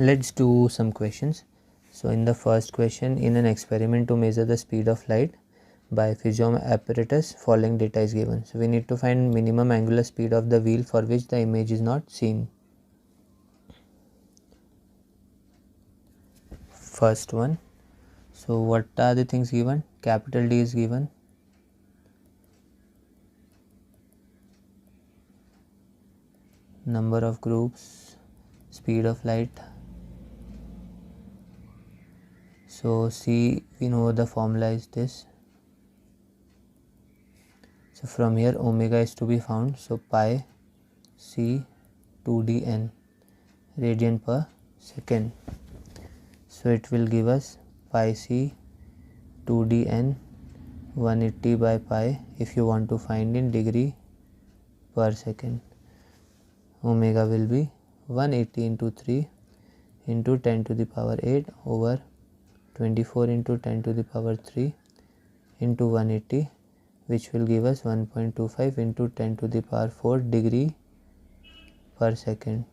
Let's do some questions. So in the first question, in an experiment to measure the speed of light by physiom apparatus, following data is given. So we need to find minimum angular speed of the wheel for which the image is not seen. First one. So what are the things given? Capital D is given. Number of groups, speed of light. So C, we know the formula is this. So from here omega is to be found. So pi C 2dn radian per second. So it will give us pi C 2dn 180 by pi if you want to find in degree per second. Omega will be 180 into 3 into 10 to the power 8 over 24 into 10 to the power 3 into 180, which will give us 1.25 into 10 to the power 4 degree per second.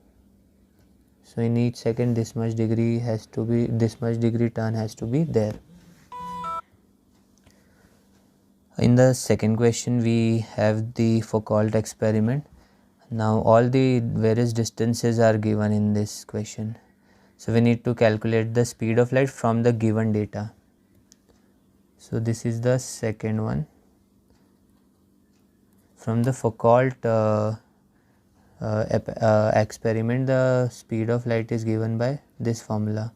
So in each second this much degree turn has to be there. In the second question we have the Foucault experiment. Now all the various distances are given in this question. So we need to calculate the speed of light from the given data. So this is the second one. From the Foucault experiment, the speed of light is given by this formula.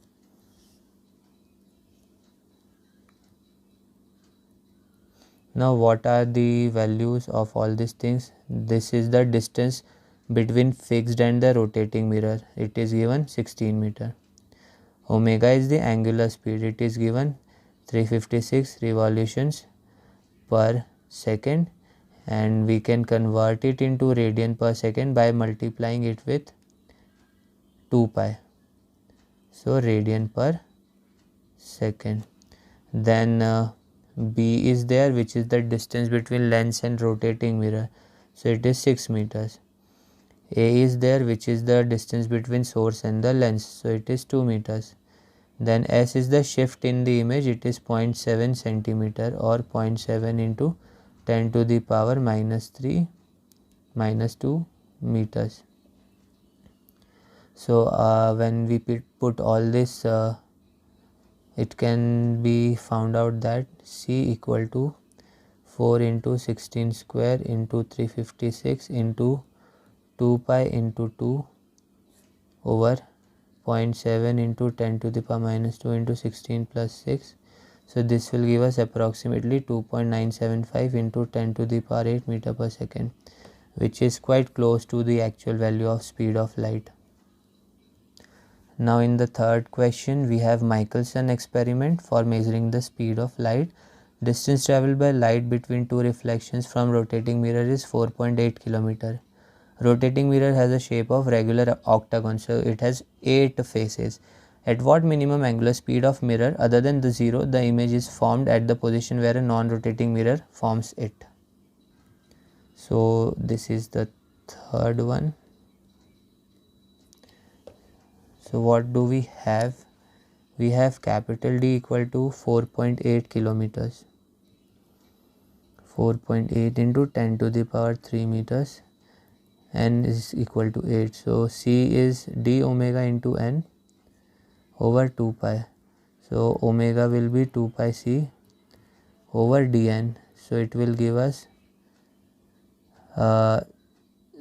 Now what are the values of all these things? This is the distance between fixed and the rotating mirror. It is given 16 meter. Omega is the angular speed. It is given 356 revolutions per second, and we can convert it into radian per second by multiplying it with 2 pi. So radian per second. Then B is there, which is the distance between lens and rotating mirror. So it is 6 meters. A is there, which is the distance between source and the lens. So it is 2 meters. Then S is the shift in the image. It is 0.7 centimeter or 0.7 into 10 to the power minus 3 minus 2 meters. So when we put all this, it can be found out that C equal to 4 into 16 square into 356 into 2 pi into 2 over 0.7 into 10 to the power minus 2 into 16 plus 6. So this will give us approximately 2.975 into 10 to the power 8 meter per second, which is quite close to the actual value of speed of light. Now in the third question we have Michelson experiment for measuring the speed of light. Distance traveled by light between two reflections from rotating mirror is 4.8 km. Rotating mirror has a shape of regular octagon, so it has 8 faces. At what minimum angular speed of mirror other than the 0 the image is formed at the position where a non-rotating mirror forms it? So this is the third one. So what do we have? We have capital D equal to 4.8 kilometers. 4.8 into 10 to the power 3 meters. N is equal to 8. So C is d omega into n over 2 pi. So omega will be 2 pi C over dn. So it will give us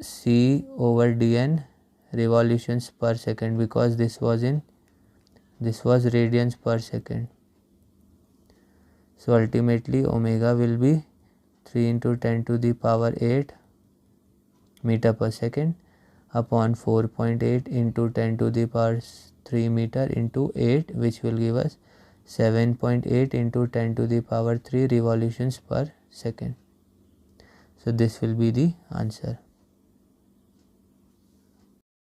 C over dn revolutions per second, because this was radians per second. So ultimately omega will be 3 into 10 to the power 8 meter per second upon 4.8 into 10 to the power 3 meter into 8, which will give us 7.8 into 10 to the power 3 revolutions per second. So this will be the answer.